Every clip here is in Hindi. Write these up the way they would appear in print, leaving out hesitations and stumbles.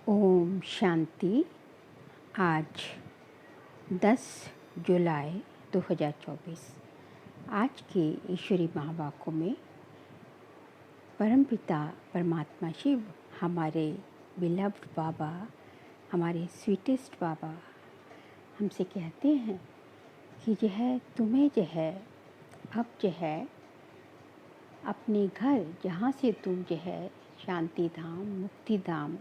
ओम शांति। आज 10 जुलाई 2024। आज के ईश्वरी महावाक्यों में परमपिता परमात्मा शिव, हमारे बिलव्ड बाबा, हमारे स्वीटेस्ट बाबा हमसे कहते हैं कि तुम्हें अब अपने घर, जहाँ से तुम शांति धाम, मुक्ति धाम,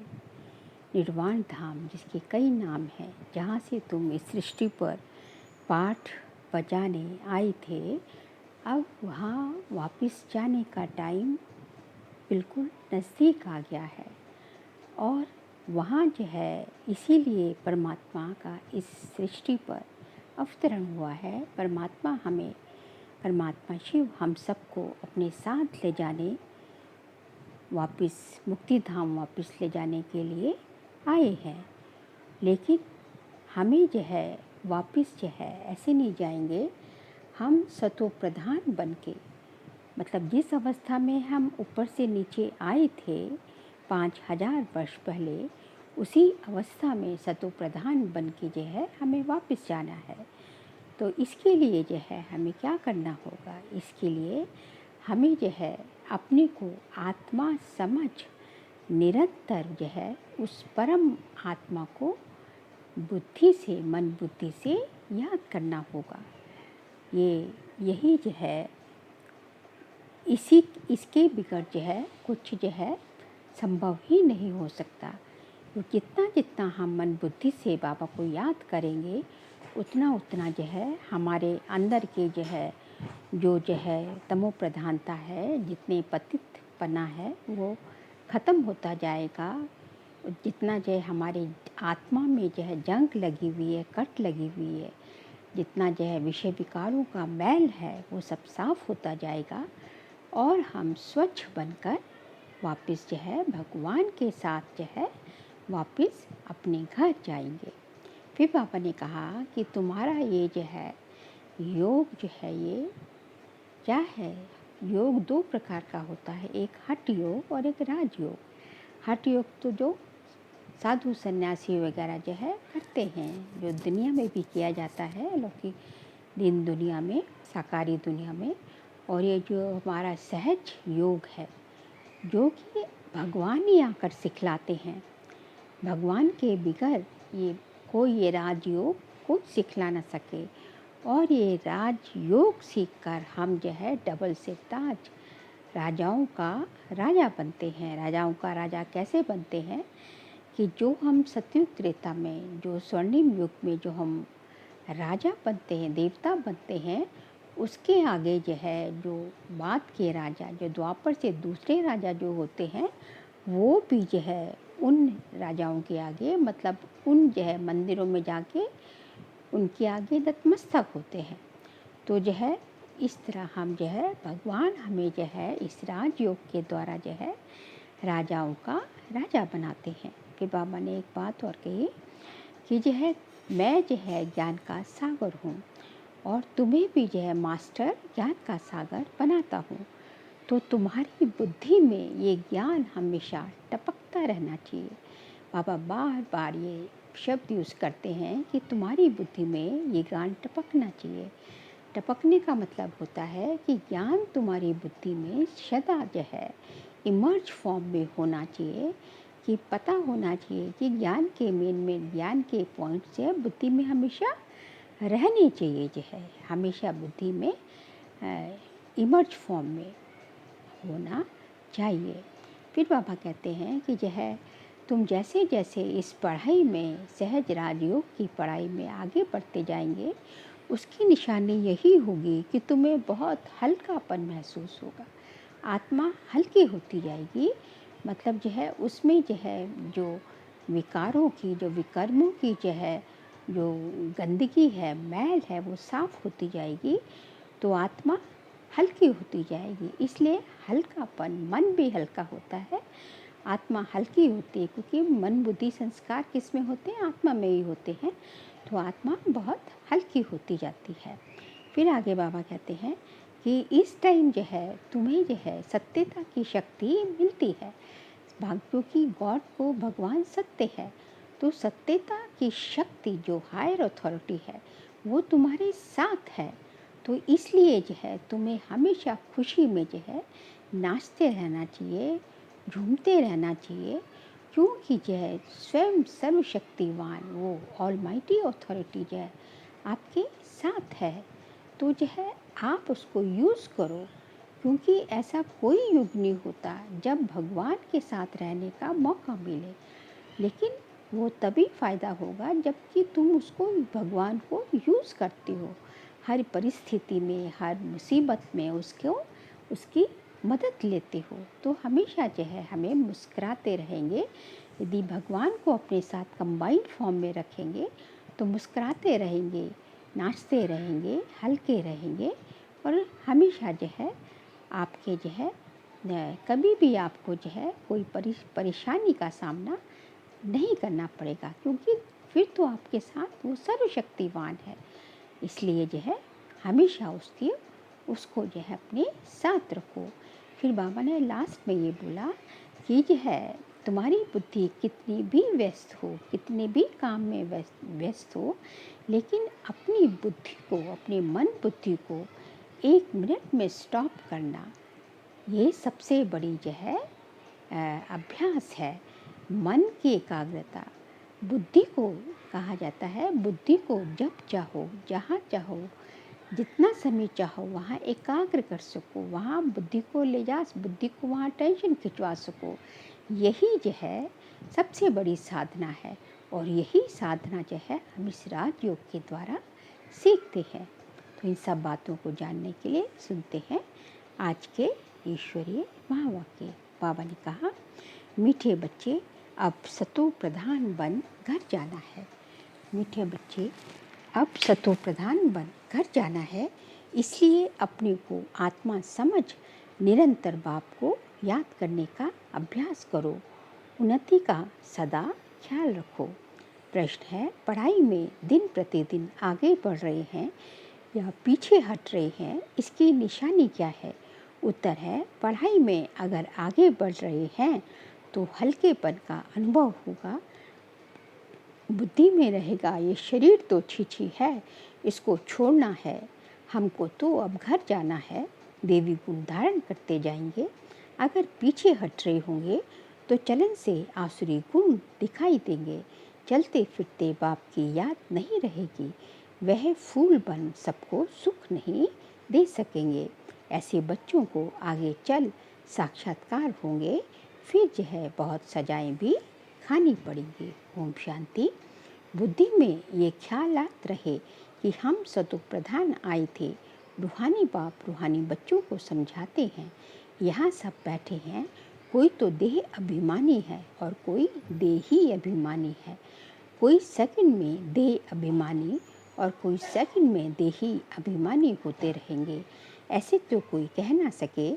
निर्वाण धाम, जिसके कई नाम हैं, जहाँ से तुम इस सृष्टि पर पाठ बजाने आए थे, अब वहाँ वापस जाने का टाइम बिल्कुल नज़दीक आ गया है। और वहाँ इसीलिए परमात्मा का इस सृष्टि पर अवतरण हुआ है। परमात्मा शिव हम सबको अपने साथ ले जाने, वापस मुक्ति धाम वापस ले जाने के लिए आए हैं। लेकिन हमें वापस ऐसे नहीं जाएंगे। हम सतो प्रधान बन के, मतलब जिस अवस्था में हम ऊपर से नीचे आए थे 5000 वर्ष पहले, उसी अवस्था में सतो प्रधान बन के हमें वापस जाना है। तो इसके लिए हमें क्या करना होगा? इसके लिए हमें अपने को आत्मा समझ निरंतर उस परम आत्मा को बुद्धि से, मन बुद्धि से याद करना होगा। यही इसके बिगड़ कुछ संभव ही नहीं हो सकता। तो जितना हम मन बुद्धि से बाबा को याद करेंगे, उतना हमारे अंदर के जो तमो प्रधानता है, जितने पतित पना है, वो ख़त्म होता जाएगा। जितना हमारे आत्मा में जंग लगी हुई है, कट लगी हुई है, जितना विषय विकारों का मैल है, वो सब साफ होता जाएगा। और हम स्वच्छ बनकर वापस भगवान के साथ वापस अपने घर जाएंगे। फिर पापा ने कहा कि तुम्हारा ये योग ये क्या है? योग 2 प्रकार का होता है, एक हठ योग और एक राजयोग। हठ योग तो जो साधु सन्यासी वगैरह करते हैं, जो दुनिया में भी किया जाता है, लौकिक दिन दुनिया में, साकारी दुनिया में। और ये जो हमारा सहज योग है, जो कि भगवान ही आकर सिखलाते हैं। भगवान के बिगर ये राजयोग कोई सिखला ना सके। और ये राजयोग सीखकर हम डबल से ताज, राजाओं का राजा बनते हैं। राजाओं का राजा कैसे बनते हैं कि जो हम सतयुग त्रेता में, जो स्वर्णिम युग में जो हम राजा बनते हैं, देवता बनते हैं, उसके आगे जो बाद के राजा, जो द्वापर से दूसरे राजा जो होते हैं, वो भी उन राजाओं के आगे, मतलब उन मंदिरों में जाके उनके आगे नतमस्तक होते हैं। तो इस तरह हम भगवान हमें इस राजयोग के द्वारा राजाओं का राजा बनाते हैं। फिर बाबा ने एक बात और कही कि मैं ज्ञान का सागर हूँ, और तुम्हें भी मास्टर ज्ञान का सागर बनाता हूँ। तो तुम्हारी बुद्धि में ये ज्ञान हमेशा टपकता रहना चाहिए। बाबा बार बार ये शब्द यूज़ करते हैं कि तुम्हारी बुद्धि में ये ज्ञान टपकना चाहिए। टपकने का मतलब होता है कि ज्ञान तुम्हारी बुद्धि में सदा इमर्ज फॉर्म में होना चाहिए, कि पता होना चाहिए कि ज्ञान के मेन ज्ञान के पॉइंट से बुद्धि में हमेशा रहने चाहिए। हमेशा बुद्धि में इमर्ज फॉर्म में होना चाहिए। फिर बाबा कहते हैं कि तुम जैसे जैसे इस पढ़ाई में, सहज राजयोग की पढ़ाई में आगे बढ़ते जाएंगे, उसकी निशानी यही होगी कि तुम्हें बहुत हल्कापन महसूस होगा। आत्मा हल्की होती जाएगी, मतलब उसमें जो विकारों की, जो विकर्मों की जो गंदगी है, मैल है, वो साफ होती जाएगी। तो आत्मा हल्की होती जाएगी। इसलिए हल्कापन, मन भी हल्का होता है, आत्मा हल्की होती है, क्योंकि मन बुद्धि संस्कार किस में होते हैं? आत्मा में ही होते हैं। तो आत्मा बहुत हल्की होती जाती है। फिर आगे बाबा कहते हैं कि इस टाइम तुम्हें सत्यता की शक्ति मिलती है। क्योंकि गॉड को भगवान सत्य है, तो सत्यता की शक्ति जो हायर अथॉरिटी है वो तुम्हारे साथ है। तो इसलिए जो है तुम्हें हमेशा खुशी में जो है नाचते रहना चाहिए, झूमते रहना चाहिए, क्योंकि जो है स्वयं सर्वशक्तिवान वो ऑलमाइटी अथॉरिटी जो है आपके साथ है। तो जो है आप उसको यूज़ करो, क्योंकि ऐसा कोई युग नहीं होता जब भगवान के साथ रहने का मौका मिले, लेकिन वो तभी फ़ायदा होगा जबकि तुम उसको भगवान को यूज़ करते हो। हर परिस्थिति में, हर मुसीबत में उसकी मदद लेते हो। तो हमेशा जो है हमें मुस्कुराते रहेंगे। यदि भगवान को अपने साथ कंबाइंड फॉर्म में रखेंगे तो मुस्कुराते रहेंगे, नाचते रहेंगे, हल्के रहेंगे, और हमेशा जो है आपके जो है कभी भी आपको जो है कोई परेशानी का सामना नहीं करना पड़ेगा, क्योंकि फिर तो आपके साथ वो सर्वशक्तिवान है। इसलिए जो है हमेशा उसको जो है अपने साथ रखो। फिर बाबा ने लास्ट में ये बोला कि जो है तुम्हारी बुद्धि कितनी भी व्यस्त हो, कितने भी काम में व्यस्त हो, लेकिन अपनी बुद्धि को, अपने मन बुद्धि को 1 मिनट में स्टॉप करना, ये सबसे बड़ी जो है अभ्यास है। मन की एकाग्रता, बुद्धि को कहा जाता है, बुद्धि को जब चाहो, जहाँ चाहो, जितना समय चाहो वहाँ एकाग्र कर सको, वहाँ बुद्धि को ले जा, बुद्धि को वहाँ टेंशन खिंचवा सको। यही जो है सबसे बड़ी साधना है, और यही साधना जो है हम इस राजयोग के द्वारा सीखते हैं। तो इन सब बातों को जानने के लिए सुनते हैं आज के ईश्वरीय महावाक्य। बाबा ने कहा, मीठे बच्चे अब सतो प्रधान बन घर जाना है। मीठे बच्चे अब सतो प्रधान बन घर जाना है, इसलिए अपने को आत्मा समझ निरंतर बाप को याद करने का अभ्यास करो। उन्नति का सदा ख्याल रखो। प्रश्न है, पढ़ाई में दिन प्रतिदिन आगे बढ़ रहे हैं या पीछे हट रहे हैं, इसकी निशानी क्या है? उत्तर है, पढ़ाई में अगर आगे बढ़ रहे हैं तो हल्केपन का अनुभव होगा, बुद्धि में रहेगा ये शरीर तो छी है, इसको छोड़ना है, हमको तो अब घर जाना है, देवी गुण धारण करते जाएंगे। अगर पीछे हट रहे होंगे तो चलन से आसुरी गुण दिखाई देंगे, चलते फिरते बाप की याद नहीं रहेगी, वह फूल बन सबको सुख नहीं दे सकेंगे। ऐसे बच्चों को आगे चल साक्षात्कार होंगे, फिर जो है बहुत सजाएं भी खानी पड़ेंगी। ओम शांति। बुद्धि में ये ख्यालात रहे कि हम सतो प्रधान आए थे। रूहानी बाप रूहानी बच्चों को समझाते हैं, यहाँ सब बैठे हैं, कोई तो देह अभिमानी है और कोई देही अभिमानी है, कोई सेकंड में देह अभिमानी और कोई सेकंड में देही अभिमानी होते रहेंगे। ऐसे तो कोई कह ना सके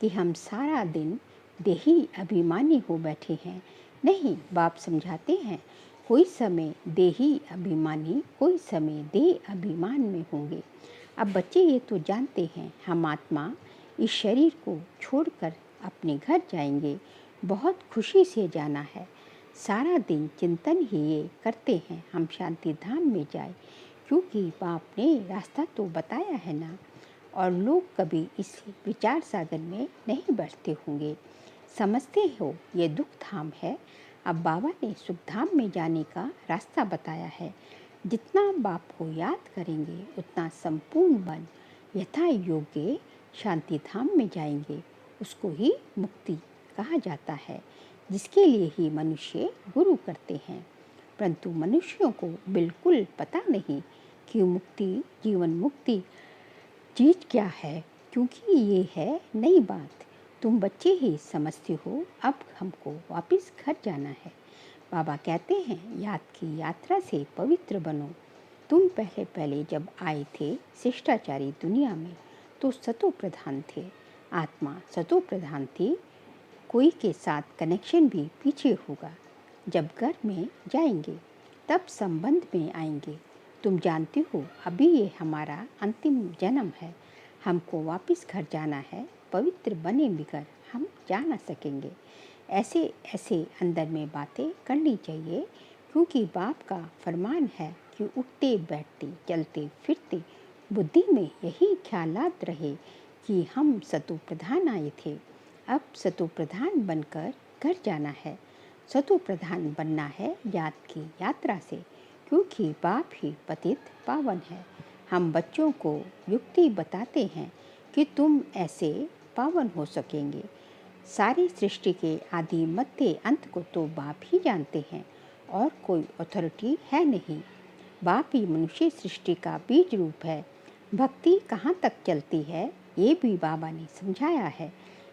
कि हम सारा दिन देही अभिमानी हो बैठे हैं। नहीं, बाप समझाते हैं, कोई समय देही अभिमानी, कोई समय देह अभिमान में होंगे। अब बच्चे ये तो जानते हैं हम आत्मा इस शरीर को छोड़कर अपने घर जाएंगे, बहुत खुशी से जाना है। सारा दिन चिंतन ही ये करते हैं हम शांति धाम में जाए, क्योंकि बाप ने रास्ता तो बताया है ना, और लोग कभी इस विचार सागर में नहीं बैठते होंगे। समझते हो ये दुख धाम है, अब बाबा ने सुख धाम में जाने का रास्ता बताया है। जितना बाप को याद करेंगे उतना संपूर्ण बन यथा योग्य शांति धाम में जाएंगे। उसको ही मुक्ति कहा जाता है, जिसके लिए ही मनुष्य गुरु करते हैं। परंतु मनुष्यों को बिल्कुल पता नहीं कि मुक्ति, जीवन मुक्ति चीज़ क्या है, क्योंकि ये है नई बात। तुम बच्चे ही समझते हो, अब हमको वापस घर जाना है। बाबा कहते हैं, याद की यात्रा से पवित्र बनो। तुम पहले पहले जब आए थे शिष्टाचारी दुनिया में तो सतो प्रधान थे, आत्मा सतो प्रधान थी। कोई के साथ कनेक्शन भी पीछे होगा। जब घर में जाएंगे तब संबंध में आएंगे। तुम जानते हो अभी ये हमारा अंतिम जन्म है, हमको वापस घर जाना है। पवित्र बने बिगर हम जा ना सकेंगे। ऐसे ऐसे अंदर में बातें करनी चाहिए, क्योंकि बाप का फरमान है कि उठते बैठते चलते फिरते बुद्धि में यही ख्यालात रहे कि हम सतो प्रधान आए थे, अब सतो प्रधान बनकर घर जाना है। सतो प्रधान बनना है याद की यात्रा से, क्योंकि बाप ही पतित पावन है। हम बच्चों को युक्ति बताते हैं कि तुम ऐसे पावन हो सकेंगे। सारी सृष्टि के आदि मध्य अंत को तो बाप ही जानते हैं और कोई अथॉरिटी है नहीं। बाप ही मनुष्य सृष्टि का बीज रूप है। भक्ति कहाँ तक चलती है ये भी बाबा ने समझाया है।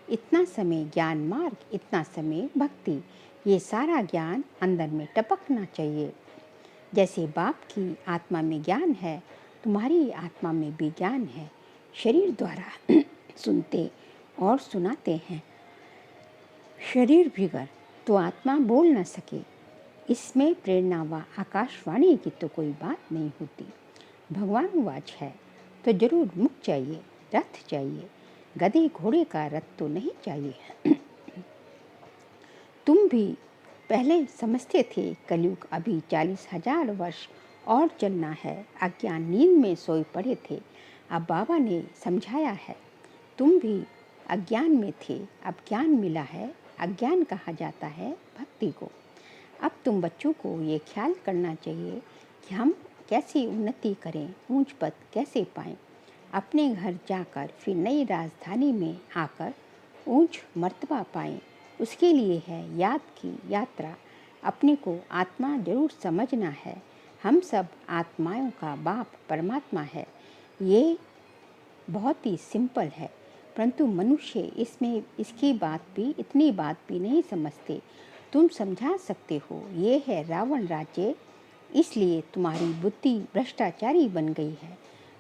इतना समय ज्ञान मार्ग, इतना समय भक्ति, ये सारा ज्ञान अंदर में टपकना चाहिए। जैसे बाप की आत्मा में ज्ञान है, तुम्हारी आत्मा में भी ज्ञान है। शरीर द्वारा सुनते और सुनाते हैं, शरीर बिगड़ तो आत्मा बोल न सके। इसमें प्रेरणा व आकाशवाणी की तो कोई बात नहीं होती। भगवान वाच है तो जरूर मुख चाहिए, रथ चाहिए, गधे घोड़े का रथ तो नहीं चाहिए। तुम भी पहले समझते थे कलयुग अभी 40,000 वर्ष और चलना है। अज्ञान नींद में सोए पड़े थे, अब बाबा ने समझाया है। तुम भी अज्ञान में थे, अब ज्ञान मिला है। अज्ञान कहा जाता है भक्ति को। अब तुम बच्चों को ये ख्याल करना चाहिए कि हम कैसे उन्नति करें, ऊंच पद कैसे पाएं, अपने घर जाकर फिर नई राजधानी में आकर ऊंच मर्तबा पाएं। उसके लिए है याद की यात्रा। अपने को आत्मा जरूर समझना है। हम सब आत्माओं का बाप परमात्मा है। ये बहुत ही सिंपल है, परंतु मनुष्य इसमें इसकी बात भी इतनी बात भी नहीं समझते। तुम समझा सकते हो, ये है रावण राज्य, इसलिए तुम्हारी बुद्धि भ्रष्टाचारी बन गई है।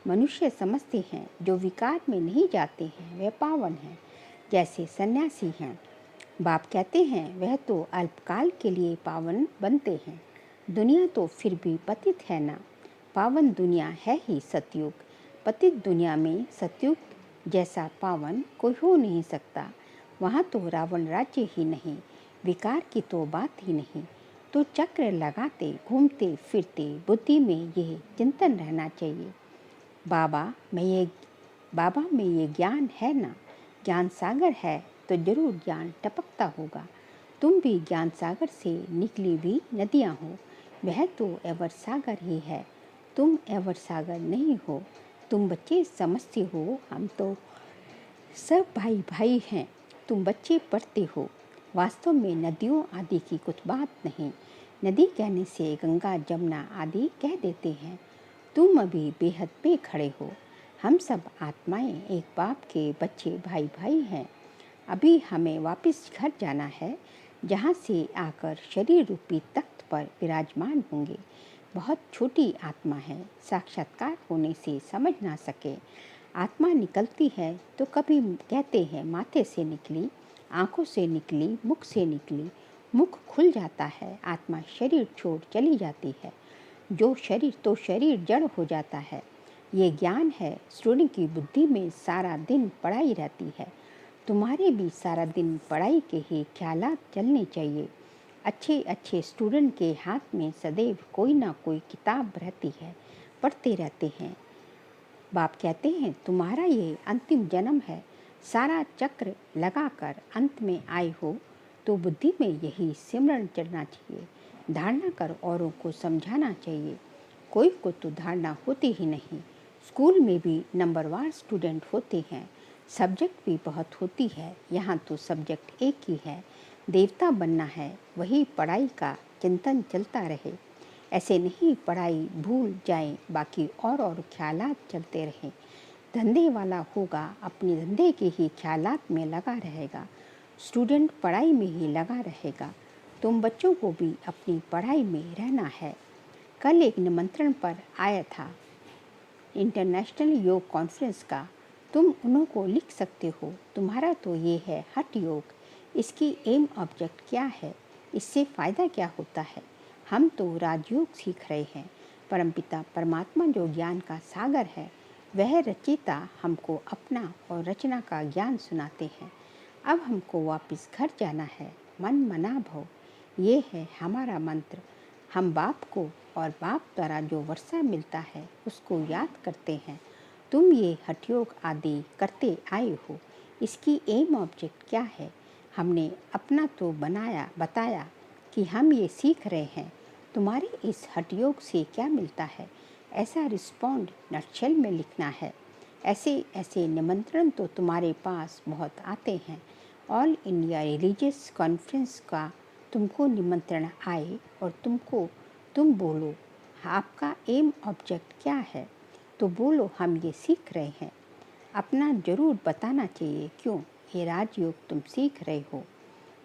मनुष्य समझते हैं जो विकार में नहीं जाते हैं वे पावन हैं, जैसे सन्यासी हैं। बाप कहते हैं वह तो अल्पकाल के लिए पावन बनते हैं। दुनिया तो फिर भी पतित है ना। पावन दुनिया है ही सतयुग। पतित दुनिया में सतयुग जैसा पावन कोई हो नहीं सकता। वहाँ तो रावण राज्य ही नहीं, विकार की तो बात ही नहीं। तो चक्र लगाते घूमते फिरते बुद्धि में यह चिंतन रहना चाहिए, बाबा में ये ज्ञान है ना। ज्ञान सागर है तो जरूर ज्ञान टपकता होगा। तुम भी ज्ञान सागर से निकली हुई नदियाँ हो। वह तो एवर सागर ही है, तुम एवर सागर नहीं हो। तुम बच्चे समझते हो हम तो सब भाई भाई हैं। तुम बच्चे पढ़ते हो, वास्तव में नदियों आदि की कुछ बात नहीं। नदी कहने से गंगा जमुना आदि कह देते हैं। तुम अभी बेहद पे खड़े हो। हम सब आत्माएं एक बाप के बच्चे भाई भाई हैं। अभी हमें वापस घर जाना है, जहाँ से आकर शरीर रूपी तख्त पर विराजमान होंगे। बहुत छोटी आत्मा है, साक्षात्कार होने से समझ ना सके। आत्मा निकलती है तो कभी कहते हैं माथे से निकली, आंखों से निकली, मुख से निकली। मुख खुल जाता है, आत्मा शरीर छोड़ चली जाती है। जो शरीर जड़ हो जाता है। ये ज्ञान है। स्टूडेंट की बुद्धि में सारा दिन पढ़ाई रहती है। तुम्हारे भी सारा दिन पढ़ाई के ही ख्यालात चलने चाहिए। अच्छे अच्छे स्टूडेंट के हाथ में सदैव कोई ना कोई किताब रहती है, पढ़ते रहते हैं। बाप कहते हैं तुम्हारा ये अंतिम जन्म है। सारा चक्र लगाकर अंत में आए हो तो बुद्धि में यही सिमरन चढ़ना चाहिए। धारणा कर औरों को समझाना चाहिए। कोई को तो धारणा होती ही नहीं। स्कूल में भी नंबरवार स्टूडेंट होते हैं, सब्जेक्ट भी बहुत होती है। यहाँ तो सब्जेक्ट एक ही है, देवता बनना है। वही पढ़ाई का चिंतन चलता रहे। ऐसे नहीं पढ़ाई भूल जाए, बाकी और ख्यालात चलते रहे। धंधे वाला होगा, अपने धंधे के ही ख्यालात में लगा रहेगा। स्टूडेंट पढ़ाई में ही लगा रहेगा। तुम बच्चों को भी अपनी पढ़ाई में रहना है। कल एक निमंत्रण पर आया था इंटरनेशनल योग कॉन्फ्रेंस का। तुम उन्हों को लिख सकते हो। तुम्हारा तो ये है हठ योग। इसकी एम ऑब्जेक्ट क्या है, इससे फ़ायदा क्या होता है। हम तो राजयोग सीख रहे हैं। परमपिता परमात्मा जो ज्ञान का सागर है, वह रचयिता हमको अपना और रचना का ज्ञान सुनाते हैं। अब हमको वापस घर जाना है। मन मना भव, ये है हमारा मंत्र। हम बाप को और बाप द्वारा जो वर्षा मिलता है उसको याद करते हैं। तुम ये हठयोग आदि करते आए हो, इसकी एम ऑब्जेक्ट क्या है? हमने अपना तो बताया कि हम ये सीख रहे हैं। तुम्हारे इस हठयोग से क्या मिलता है, ऐसा रिस्पॉन्ड नटशेल में लिखना है। ऐसे ऐसे निमंत्रण तो तुम्हारे पास बहुत आते हैं। ऑल इंडिया रिलीजियस कॉन्फ्रेंस का तुमको निमंत्रण आए और तुम बोलो आपका एम ऑब्जेक्ट क्या है, तो बोलो हम ये सीख रहे हैं। अपना जरूर बताना चाहिए क्यों ये राजयोग तुम सीख रहे हो।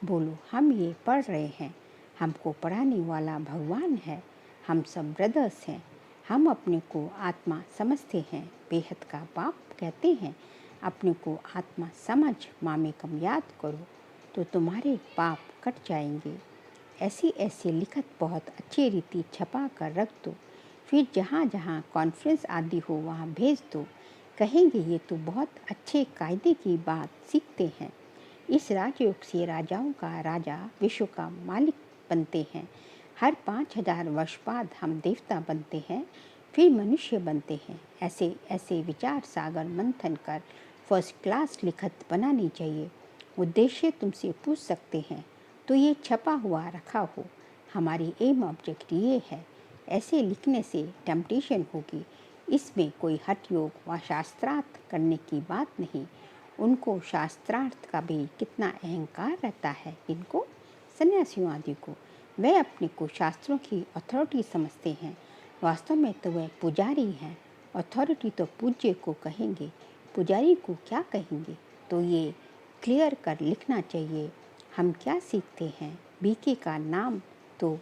बोलो हम ये पढ़ रहे हैं, हमको पढ़ाने वाला भगवान है, हम सब ब्रदर्स हैं। हम अपने को आत्मा समझते हैं, बेहद का बाप कहते हैं। अपने को आत्मा समझ मामेकम याद करो तो तुम्हारे पाप कट जाएंगे। ऐसी ऐसी लिखत बहुत अच्छी रीति छपा कर रख दो, फिर जहाँ जहाँ कॉन्फ्रेंस आदि हो वहाँ भेज दो। कहेंगे ये तो बहुत अच्छे कायदे की बात सीखते हैं। इस राजयोग से राजाओं का राजा विश्व का मालिक बनते हैं। हर 5000 वर्ष बाद हम देवता बनते हैं, फिर मनुष्य बनते हैं। ऐसे ऐसे विचार सागर मंथन कर फर्स्ट क्लास लिखत बनानी चाहिए। उद्देश्य तुमसे पूछ सकते हैं तो ये छपा हुआ रखा हो। हमारी एम ऑब्जेक्ट ये है। ऐसे लिखने से टेम्पटेशन होगी। इसमें कोई हठ योग व शास्त्रार्थ करने की बात नहीं। उनको शास्त्रार्थ का भी कितना अहंकार रहता है, इनको सन्यासियों आदि को। वे अपने को शास्त्रों की अथॉरिटी समझते हैं, वास्तव में तो वह पुजारी हैं। अथॉरिटी तो पूज्य को कहेंगे, पुजारी को क्या कहेंगे। तो ये क्लियर कर लिखना चाहिए। हम क्या सीखते हैं। बीके का नाम तो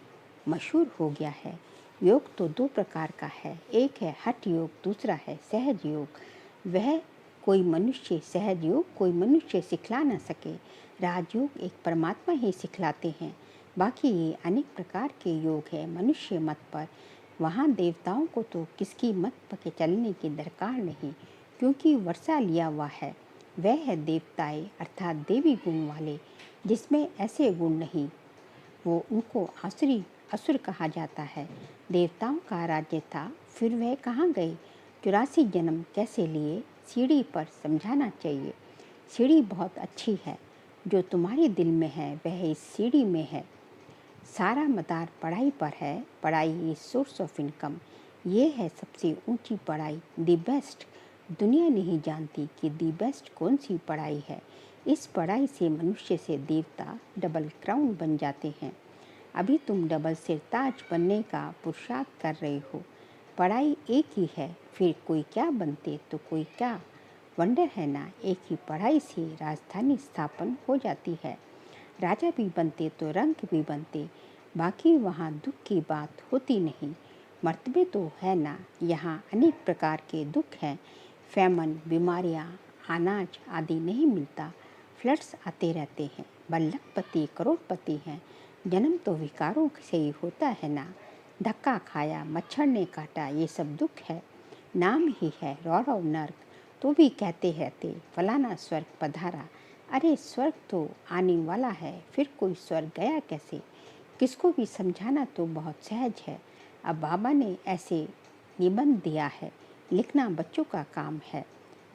मशहूर हो गया है। योग तो 2 प्रकार का है, एक है हठ योग, दूसरा है सहज योग। वह कोई मनुष्य सहज योग कोई मनुष्य सिखला न सके। राजयोग एक परमात्मा ही सिखलाते हैं। बाकी ये अनेक प्रकार के योग है मनुष्य मत पर। वहाँ देवताओं को तो किसकी मत पर चलने की दरकार नहीं, क्योंकि वर्षा लिया हुआ है। वह है देवताएं अर्थात देवी गुण वाले, जिसमें ऐसे गुण नहीं, वो उनको असुर कहा जाता है। देवताओं का राज्य था, फिर वह कहाँ गए, 84 जन्म कैसे लिए, सीढ़ी पर समझाना चाहिए। सीढ़ी बहुत अच्छी है, जो तुम्हारे दिल में है वह इस सीढ़ी में है। सारा मदार पढ़ाई पर है, पढ़ाई इज सोर्स ऑफ इनकम। ये है सबसे ऊंची पढ़ाई, दी बेस्ट। दुनिया नहीं जानती कि दी बेस्ट कौन सी पढ़ाई है। इस पढ़ाई से मनुष्य से देवता डबल क्राउन बन जाते हैं। अभी तुम डबल सिरताज बनने का पुरुषार्थ कर रहे हो। पढ़ाई एक ही है, फिर कोई क्या बनते तो कोई क्या। वंडर है ना, एक ही पढ़ाई से राजधानी स्थापन हो जाती है। राजा भी बनते तो रंक भी बनते, बाकी वहाँ दुख की बात होती नहीं। मर्तबे तो है ना, यहाँ अनेक प्रकार के दुख हैं। फैमन, बीमारियाँ, अनाज आदि नहीं मिलता, फ्लड्स आते रहते हैं। बल्लखपति करोड़पति हैं, जन्म तो विकारों से ही होता है ना। धक्का खाया, मच्छर ने काटा, ये सब दुख है। नाम ही है रौरव नर्क, तो भी कहते रहते फलाना स्वर्ग पधारा। अरे स्वर्ग तो आने वाला है, फिर कोई स्वर्ग गया कैसे। किसको भी समझाना तो बहुत सहज है। अब बाबा ने ऐसे निबंध दिया है, लिखना बच्चों का काम है।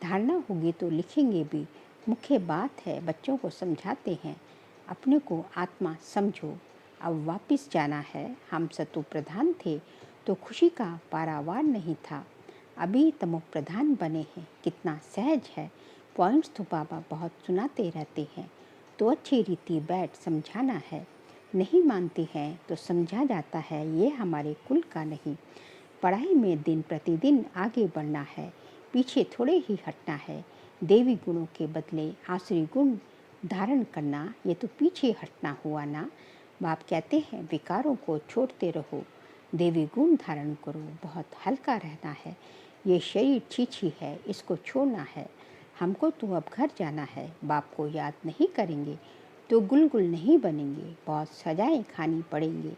धारणा होगी तो लिखेंगे भी। मुख्य बात है बच्चों को समझाते हैं, अपने को आत्मा समझो। अब वापस जाना है। हम सतो प्रधान थे तो खुशी का पारावार नहीं था, अभी तमो प्रधान बने हैं, कितना सहज है। पॉइंट्स तो बाबा बहुत सुनाते रहते हैं, तो अच्छी रीति बैठ समझाना है। नहीं मानते हैं तो समझा जाता है, ये हमारे कुल का नहीं। पढ़ाई में दिन प्रतिदिन आगे बढ़ना है, पीछे थोड़े ही हटना है। देवी गुणों के बदले आसुरी गुण धारण करना, ये तो पीछे हटना हुआ ना। बाप कहते हैं विकारों को छोड़ते रहो, देवी गुण धारण करो, बहुत हल्का रहना है। ये शरीर छीछी है, इसको छोड़ना है। हमको तो अब घर जाना है, बाप को याद नहीं करेंगे तो गुलगुल नहीं बनेंगे, बहुत सजाएं खानी पड़ेंगे।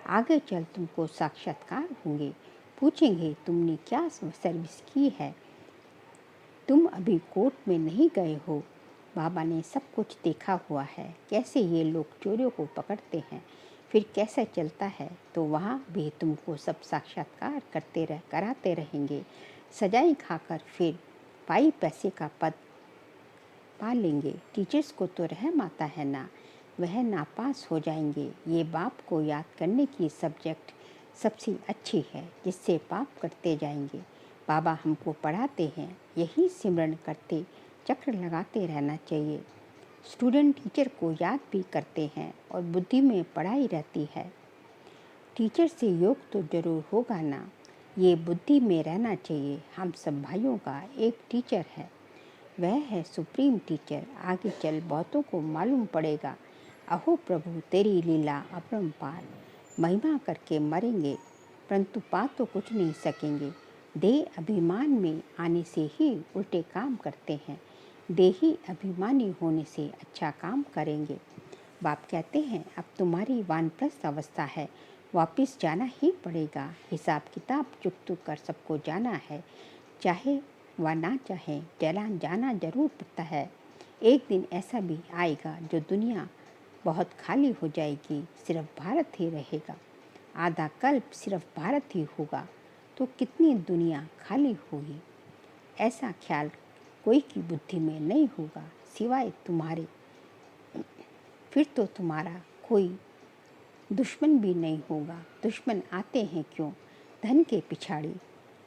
आगे चल तुमको साक्षात्कार होंगे, पूछेंगे तुमने क्या सर्विस की है। तुम अभी कोर्ट में नहीं गए हो, बाबा ने सब कुछ देखा हुआ है, कैसे ये लोग चोरों को पकड़ते हैं, फिर कैसे चलता है, तो वहाँ भी तुमको सब साक्षात्कार कराते रहेंगे। सजाएं खाकर फिर पाई पैसे का पद पा लेंगे। टीचर्स को तो रहम आता है ना, वह नापास हो जाएंगे। ये बाप को याद करने की सब्जेक्ट सबसे अच्छी है, जिससे पाप करते जाएंगे। बाबा हमको पढ़ाते हैं, यही सिमरन करते चक्र लगाते रहना चाहिए। स्टूडेंट टीचर को याद भी करते हैं और बुद्धि में पढ़ाई रहती है। टीचर से योग तो जरूर होगा ना, ये बुद्धि में रहना चाहिए। हम सब भाइयों का एक टीचर है, वह है सुप्रीम टीचर। आगे चल बहुतों को मालूम पड़ेगा। अहो प्रभु तेरी लीला अपरंपार, महिमा करके मरेंगे परंतु पा तो कुछ नहीं सकेंगे। देह अभिमान में आने से ही उल्टे काम करते हैं, देही अभिमानी होने से अच्छा काम करेंगे। बाप कहते हैं अब तुम्हारी वानप्रस्थ अवस्था है, वापस जाना ही पड़ेगा। हिसाब किताब चुकतू कर सबको जाना है, चाहे व ना चाहे जाना जरूर पड़ता है। एक दिन ऐसा भी आएगा जो दुनिया बहुत खाली हो जाएगी, सिर्फ भारत ही रहेगा। आधा कल्प सिर्फ भारत ही होगा तो कितनी दुनिया खाली होगी। ऐसा ख्याल कोई की बुद्धि में नहीं होगा सिवाय तुम्हारे। फिर तो तुम्हारा कोई दुश्मन भी नहीं होगा। दुश्मन आते हैं क्यों, धन के पिछाड़ी।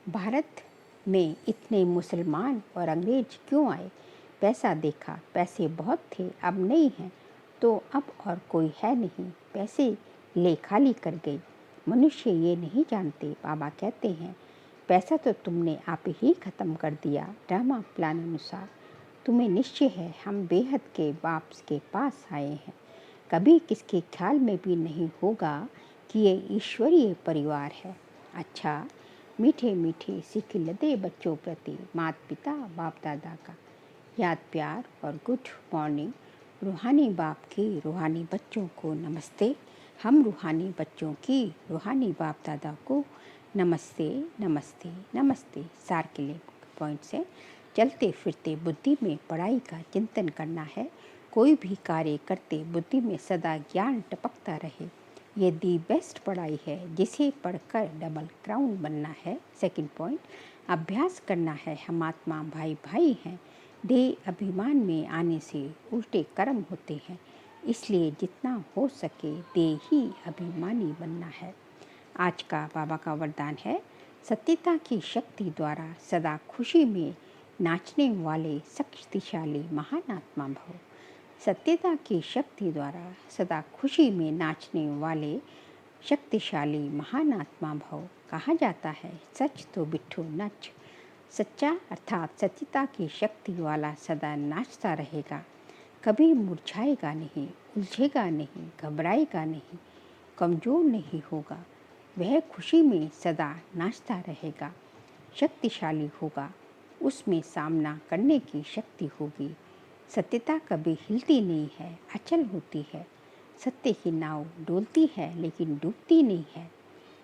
भारत में इतने मुसलमान और अंग्रेज क्यों आए? पैसा देखा, पैसे बहुत थे, अब नहीं हैं तो अब और कोई है नहीं, पैसे ले खाली कर गए। मनुष्य ये नहीं जानते, बाबा कहते हैं पैसा तो तुमने आप ही खत्म कर दिया ड्रामा प्लान अनुसार। तुम्हें निश्चय है हम बेहद के बाप के पास आए हैं। कभी किसके ख्याल में भी नहीं होगा कि ये ईश्वरीय परिवार है। अच्छा, मीठे मीठे सिखिलते बच्चों प्रति माता पिता बाप दादा का याद प्यार और गुड मॉर्निंग। रूहानी बाप की रूहानी बच्चों को नमस्ते। हम रूहानी बच्चों की रूहानी बाप दादा को नमस्ते नमस्ते नमस्ते। सार के लिए पॉइंट से चलते फिरते बुद्धि में पढ़ाई का चिंतन करना है। कोई भी कार्य करते बुद्धि में सदा ज्ञान टपकता रहे। ये दी बेस्ट पढ़ाई है, जिसे पढ़कर डबल क्राउन बनना है। सेकंड पॉइंट, अभ्यास करना है। हम आत्मा भाई भाई हैं, देह अभिमान में आने से उल्टे कर्म होते हैं, इसलिए जितना हो सके देह ही अभिमानी बनना है। आज का बाबा का वरदान है, सत्यता की शक्ति द्वारा सदा खुशी में नाचने वाले शक्तिशाली महान आत्मा भव। सत्यता की शक्ति द्वारा सदा खुशी में नाचने वाले शक्तिशाली महान आत्मा भव। कहा जाता है सच तो बिट्ठू नच। सच्चा अर्थात सत्यता की शक्ति वाला सदा नाचता रहेगा, कभी मुरझाएगा नहीं, उलझेगा नहीं, घबराएगा नहीं, कमज़ोर नहीं होगा। वह खुशी में सदा नाचता रहेगा, शक्तिशाली होगा, उसमें सामना करने की शक्ति होगी। सत्यता कभी हिलती नहीं है, अचल होती है। सत्य की नाव डोलती है लेकिन डूबती नहीं है।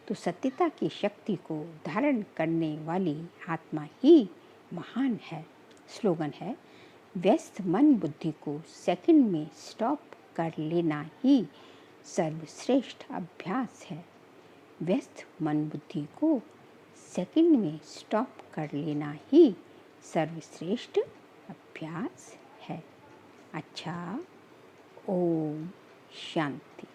तो सत्यता की शक्ति को धारण करने वाली आत्मा ही महान है। स्लोगन है, व्यस्त मन बुद्धि को सेकंड में स्टॉप कर लेना ही सर्वश्रेष्ठ अभ्यास है। व्यस्त मन बुद्धि को सेकंड में स्टॉप कर लेना ही सर्वश्रेष्ठ अभ्यास है। अच्छा, ओम शांति।